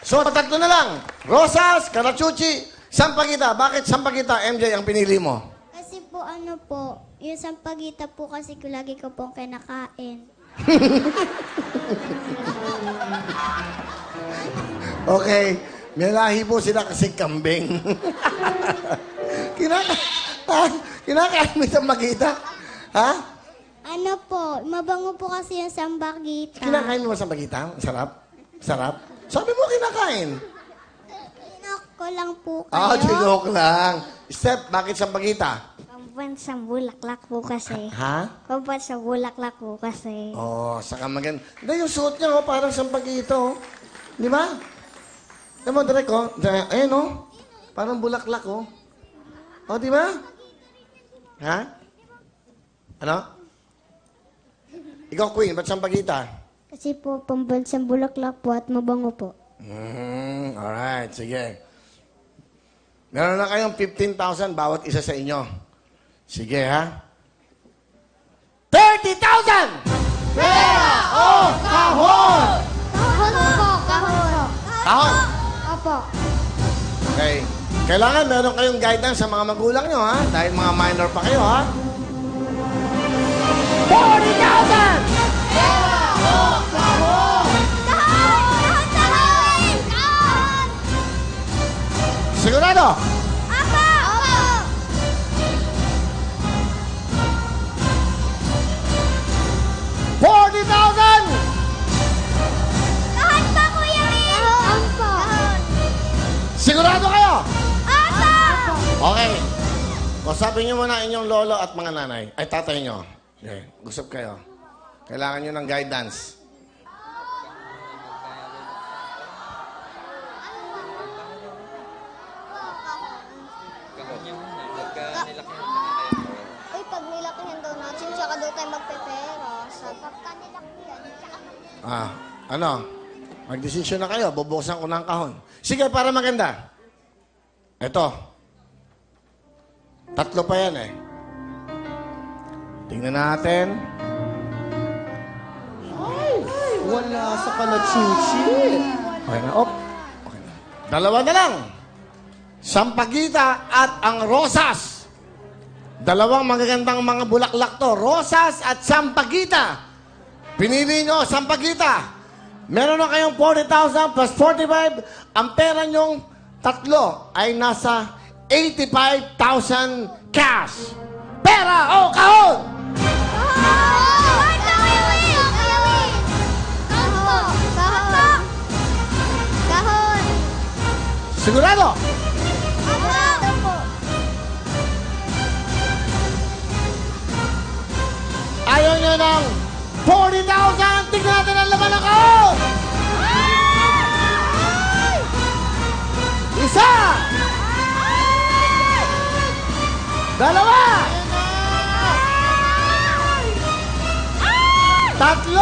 So, tatlo na lang. Rosas, Karachuchi, Sampaguita. Bakit Sampaguita, MJ, ang pinili mo? Kasi po ano po, yung sampagita po kasi lagi ko pong kinakain. Okay. May lahi po sila kasi kambing. Kinakain mo yung Sampaguita? Ha? Ano po, mabango po kasi yung sampagita. Kinakain mo ba Sampaguita? Sarap? Sarap? Sabi mo kinakain. Inak ko lang po kayo. Joke lang. Step, bakit Sampaguita? Pampan sa bulaklak po kasi. Ha? Pampan sa bulaklak po kasi. Saka maganda. Hindi, yung suot niya, parang Sampaguita, Di ba? Alam mo, Direk, Ayan, Parang bulaklak, di ba? Ha? Ano? Ikaw, Queen, ba't Sampaguita? Kasi po, pambansang bulaklak po at mabango po. Alright, sige. Meron na kayong 15,000 bawat isa sa inyo. Sige, ha? 30,000! Pera o kahon! Kahon po, kahon. Kahon! Opo. Okay. Kailangan meron kayong guidance sa mga magulang nyo, ha? Dahil mga minor pa kayo, ha? 40,000! Sigurado? Opo! Opo! 40,000! Kahon pa, Kuya Will! Kahon po. Sigurado kayo? Opo! Okay. Kausapin nyo muna inyong lolo at mga nanay. Ay, tatay nyo. Okay. Usap kayo. Kailangan nyo ng guidance. Uy, pag nilakihan daw natin, tsaka daw tayo magpepera. Sa pagka nilakihan, tsaka Ano? Magdesisyon na kayo. Bubuksan ko ng kahon. Sige, para maganda. Ito. 3 pa yan, Tingnan natin. Wala sa kalachuchi. Okay na. Okay na. 2 na lang. Sampaguita at ang rosas. 2 magagandang mga bulaklak to. Rosas at Sampaguita. Pinili nyo, Sampaguita. Meron na kayong 40,000 plus 45. Ang pera nyong 3 ay nasa 85,000 cash. Pera o kahon! Kahon! Kuya Will! Kuya Will! Kahon po! Kahon! Kahon! Sigurado? Sigurado po! Ayaw nyo ng 40,000! Tignan natin ang laman ng kahon! Isa! 2! 3! 4! 5!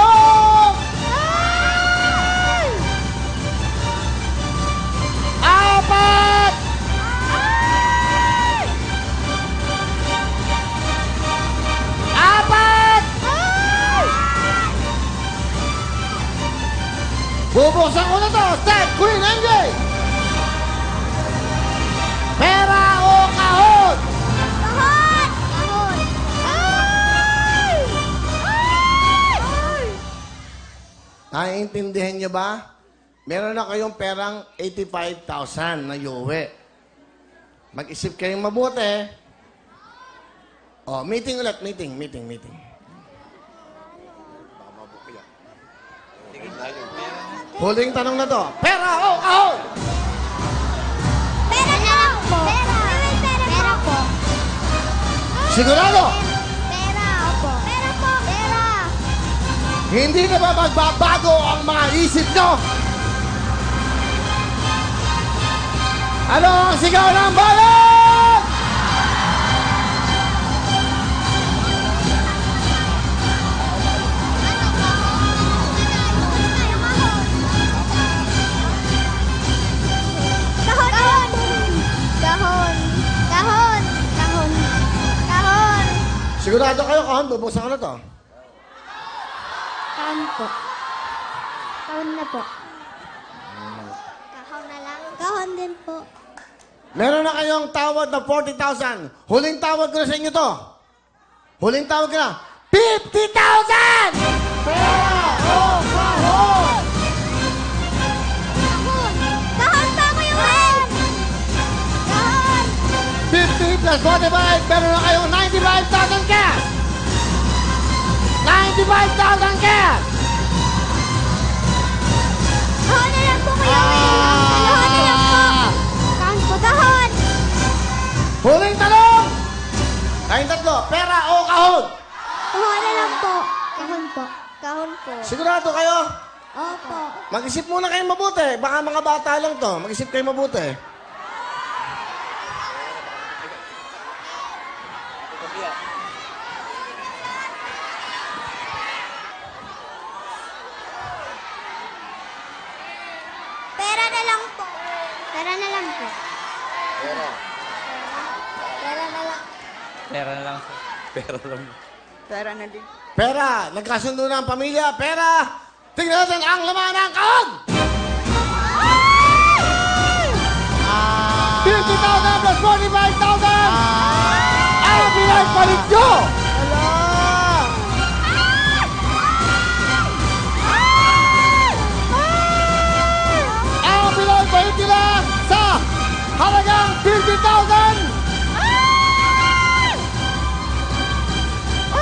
4! Bubuksan ko na to! Step! Queen! MJ! Pera o kahon! Kahon! Kahon! Ay! Ay! Naiintindihan nyo ba? Meron na kayong perang 85,000 na yuwi. Mag-isip kayong mabuti. Meeting ulit. Meeting. Huling tanong na to. Pera o kahon? Pera na lang po! Pera! Pera po! Sigurado? Pera! Opo! Pera po! Pera! Hindi na ba magbabago ang mga isip nyo? Ano ang sigaw ng bayan? Kahon! Kahon! Kahon! Kahon! Kahon! Sigurado kayo, kahon, bubuksan ko na to. Kahon po. Kahon na po. din po. Meron na kayong tawad na 40,000. Huling tawad ko na sa inyo to. Huling tawad ko na. 50,000! Pera o kahon! Kahon! Kahon pa ko yung rent! Kahon! 50 plus 45, meron na kayong 95,000 cash! 95,000 cash! Kahon na lang po kuya Will! Kahon na lang po! Kahon po, kahon! Huling talong! Kayong tatlo, pera o kahon? Kahon na lang po. Kahon po. Kahon po. Sigurado kayo? Opo. Mag-isip muna kayong mabuti. Baka mga bata lang to. Mag-isip kayo mabuti. Pera na lang po. Pera na lang po. Pera. Pera na lang. Pera na lang. Pera lang. Pera na din. Pera. Nagkasundo na ang pamilya. Pera. Tingnan natin ang laman ng kahon! 50,000 plus 45,000! Ang pinagpalit nyo! Ang pinagpalit nila sa halagang 50,000!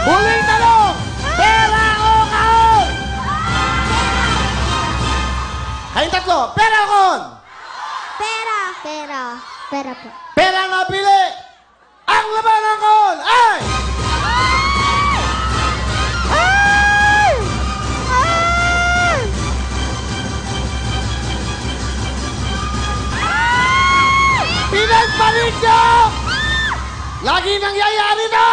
Huling tanong! Pera o kahon? Kayong tatlo, pera o kahon? Pera. Pera. Pera po. Pera na pili! Ang laman ng kahon ay... Pinagpalit nyo! Lagi nangyayari na!